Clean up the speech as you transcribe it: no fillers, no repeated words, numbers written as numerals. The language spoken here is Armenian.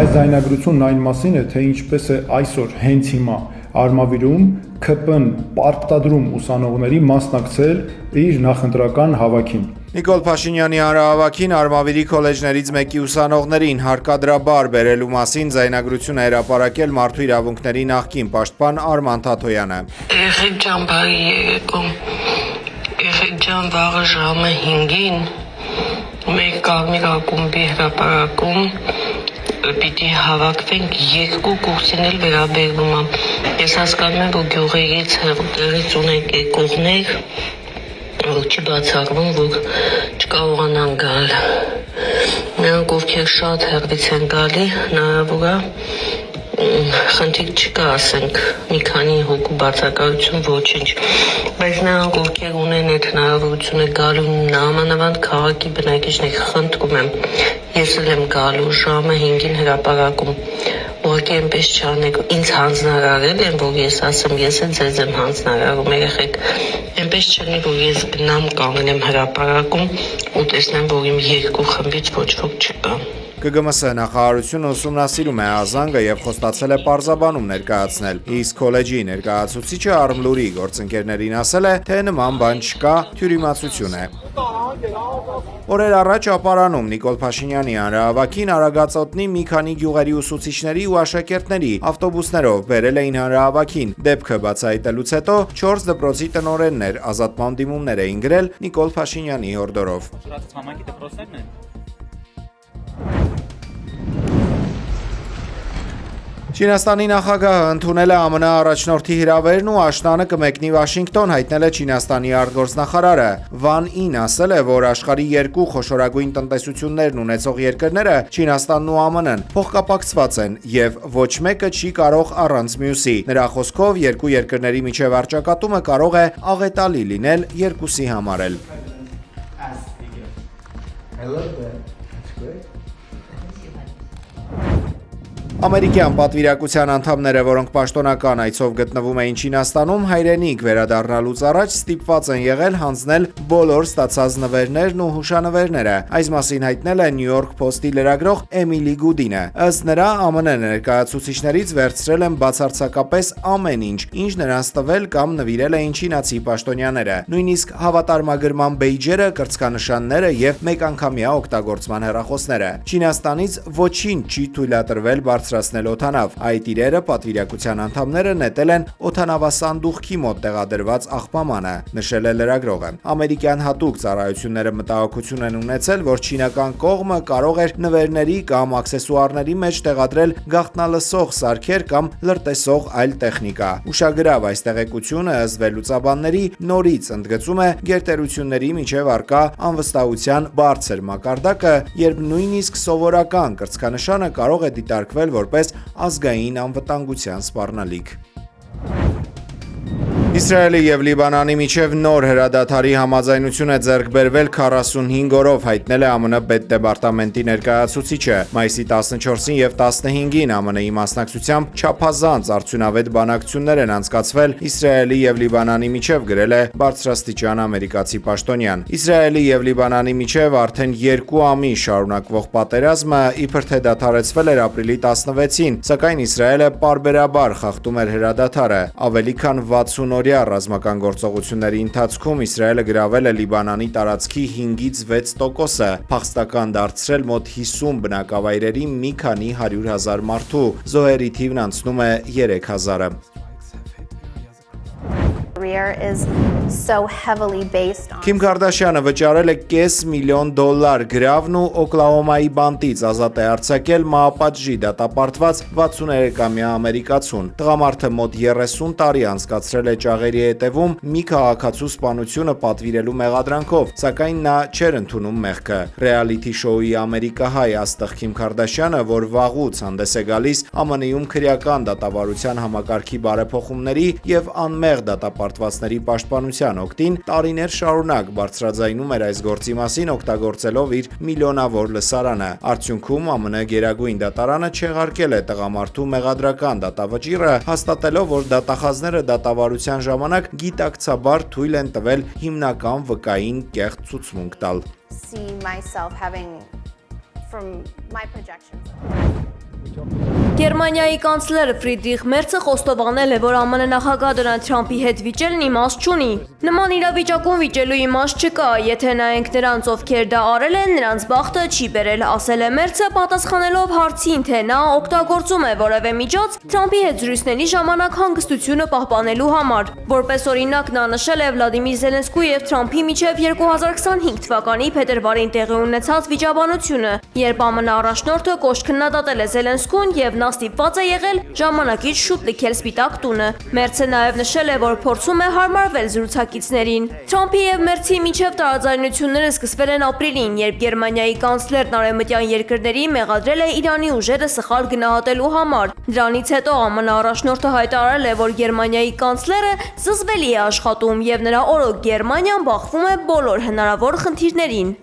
Այս ձայնագրությունն այն մասին է, թե ինչպես է այսօր հենց հիմա Արմավիրում ՔՊ-ն պարտադրում ուսանողների մասնակցել իր նախընտրական հավաքին։ Նիկոլ Փաշինյանի հանրահավաքին Արմավիրի քոլեջներից մեկի ուսանողներին հարկադրաբար բերելու մասին ձայնագրություն է հրապարակել Մարդու իրավունքների նախկին պաշտպան Արման Թաթոյանը։ Երեխեք ջան, բարի երեկո։ Երեխեք ջան, վաղը ժամը 5-ին մեր Կարմիր ակումբի հրապարակում պիտի հավաքվենք, երկու կուրսին էլ վերաբերվում է։ Ես հասկանում եմ, որ գյուղերից տեղից ունենք եկողներ, որ չի բացառվում, որ չկարողանան գալ։ Նրանք, ովքեր շատ հեռվից են գալի, հնարավոր է խնդիր չկա, ասենք, մի քանի հոգու բացակայություն, ոչինչ։ Բայց նրանք, ովքեր ունեն այդ հնարավորությունը գալու, նամանավանդ քաղաքի բնակիչներ, խնդրում եմ, ես էլ եմ գալու ժամը 5-ին հրապարակում, ուղղակի այնպես չանեք, ինձ հանձնարարել են, որ ես ասեմ, ես էլ ձեզ եմ հանձնարարում, երեխեք, այնպես չլինի, որ ես գնամ կանգնեմ հրապարակում ու տեսնեմ, որ իմ երկու խմբից ոչ ոք չկա։ ԿԳՄՍ նախարարությունը ուսումնասիրում է ազանգը եւ խոստացել է պարզաբանում ներկայացնել, իսկ քոլեջի ներկայացուցիչը Արմլուրի գործընկերներին ասել է, թե նման բան չկա, թյուրիմացություն է։ Օրեր առաջ Ապարանում Նիկոլ Փաշինյանի հանրահավաքին Արագածոտնի մի քանի գյուղերի ուսուցիչների ու աշակերտների ավտոբուսներով բերել էին հանրահավաքին։ Դեպքը բացահայտելուց հետո 4 դպրոցի տնօրեններ ազատման դիմումներ էին գրել Նիկոլ Փաշինյանի հորդորով։ Չինաստանի նախագահը ընդունել է ԱՄՆ առաջնորդի հրավերն ու աշնանը կմեկնի Վաշինգտոն, հայտնել է Չինաստանի արտգործնախարարը։ Վան Ին ասել է, որ աշխարհի երկու խոշորագույն տնտեսություններն ունեցող երկրները Չինաստանն ու ԱՄՆ-ն փոխկապակցված են եւ ոչ մեկը չի կարող առանց մյուսի։ Նրա խոսքով երկու երկրների միջև առճակատումը կարող է աղետալի լինել երկուսի համար էլ։ Ամերիկյան պատվիրակության անդամները, որոնք պաշտոնական այցով գտնվում էին Չինաստանում, հայրենիք վերադառնալուց առաջ ստիպված են եղել հանձնել բոլոր ստացած նվերներն ու հուշանվերները։ Այս մասին հայտնել է New York Post-ի լրագրող Էմիլի Գուդինը։ Ըստ նրա, ԱՄՆ ներկայացուցիչներից վերցրել են բացարձակապես ամեն ինչ, ինչ նրանց տվել կամ նվիրել էին չինացի պաշտոնյաները։ Նույնիսկ հավատարմագրման բեյջերը, կրծքանշանները եւ մեկանգամյա օգտագործման հեռախոսները։ Չինաստանից ոչինչ չի թույլատրվել բարձրացնել օդանավ։ Այդ իրերը պատվիրակության անդամները նետել են օդանավասանդուղքի մոտ տեղադրված աղբամանը, նշել է լրագրողը։ Ամերիկյան հատուկ ծառայությունները մտահոգություն են ունեցել, որ չինական կողմը կարող էր նվերների կամ աքսեսուարների մեջ տեղադրել գաղտնալսող սարքեր կամ լրտեսող այլ տեխնիկա։ Ուշագրավ այս տեղեկությունը, ըստ վերլուծաբանների, նորից ընդգծում է գերտերությունների միջև առկա անվստահության բարձր մակարդակը, երբ նույնիսկ սովորական կրծքանշանը կարող է դիտարկվել որպես ազգային անվտանգության սպառնալիք։ Իսրայելի եւ Լիբանանի միջև նոր հրադադարի համաձայնություն է ձեռք բերվել 45 օրով, հայտնել է ԱՄՆ պետդեպարտամենտի ներկայացուցիչը։ Մայիսի 14-ին եւ 15-ին ԱՄՆ-ի մասնակցությամբ չափազանց արդյունավետ բանակցություններ են անցկացվել Իսրայելի եւ Լիբանանի միջև, գրել է բարձրաստիճան ամերիկացի պաշտոնյան։ Իսրայելի եւ Լիբանանի միջև արդեն 2 ամիս շարունակվող պատերազմը իբր թե դադարեցվել էր ապրիլի 16-ին, սակայն Իսրայելը պարբերաբար խախտում էր հրադադարը։ Ավելի քան 60 օրյա ռազմական գործողությունների ընթացքում Իսրայելը գրավել է Լիբանանի տարածքի 5-ից 6%-ը, փախստական դարձրել մոտ 50 բնակավայրերի մի քանի 100,000 մարդու, զոհերի թիվն անցնում է 3,000-ը։ Քիմ Քարդաշյանը վճարել է $500,000 գրավն ու Օկլահոմայի բանտից ազատ է արձակել մահապատժի դատապարտված 63-ամյա ամերիկացուն։ Տղամարդը մոտ 30 տարի անցկացրել է ճաղերի հետևում մի քաղաքացու սպանությունը պատվիրելու մեղադրանքով, սակայն նա չէր ընդունում մեղքը։ Ռեալիթի շոուի ամերիկահայ աստղ Քիմ Քարդաշյանը, որ վաղուց հանդես է գալիս ԱՄՆ-ում քրեական դատավարության համակարգի բարեփոխումների եւ անմեղ դատապարտվածների պաշտպանության օգտին, տարիներ շարունակ բարձրաձայնում էր այս գործի մասին, օգտագործելով իր միլիոնավոր լսարանը։ Արդյունքում ԱՄՆ գերագույն դատարանը չեղարկել է տղամարդու մեղադրական դատավճիռը, հաստատելով, որ դատախազները դատավարության ժամանակ գիտակցաբար թույլ են տվել հիմնական վկային կեղծ ցուցմունք տալ։ Գերմանիայի կանցլեր Ֆրիդրիխ Մերցը խոստովանել է, որ ԱՄՆ նախագահ Դոնալդ Թրամփի հետ վիճելն իմաստ չունի։ Նման իրավիճակում վիճելու իմաստ չկա, եթե նայենք նրանց, ովքեր դա արել են, նրանց բախտը չի բերել, ասել է Մերցը, պատասխանելով հարցին, թե նա օգտագործում է որևէ միջոց Թրամփի հետ զրույցների ժամանակ հանգստությունը պահպանելու համար։ Որպես օրինակ նա նշել է Վլադիմիր Զելենսկուի եւ Թրամփի միջև 2025 թվականի փետրվարին տեղի ունեցած վիճաբանությունը, երբ ԱՄՆ առաջնորդը կոշտ քննադատել է Զելենսկուն եւ նա ստիպված է եղել ժամանակից շուտ լքել Սպիտակ տունը։ Մերցը նաև նշել է, որ փորձում է հարմարվել զրուցակիցներին։ Թրամփի եւ Մերցի միջև տարաձայնությունները սկսվել են ապրիլին, երբ Գերմանիայի կանցլերն արևմտյան երկրների մեղադրել է Իրանի ուժերը սխալ գնահատելու համար։ Դրանից հետո ԱՄՆ առաջնորդը հայտարարել է, որ Գերմանիայի կանցլերը զզվելի է աշխատում եւ նրա օրոք Գերմանիան բախվում է բոլոր հնարավոր խնդիրներին։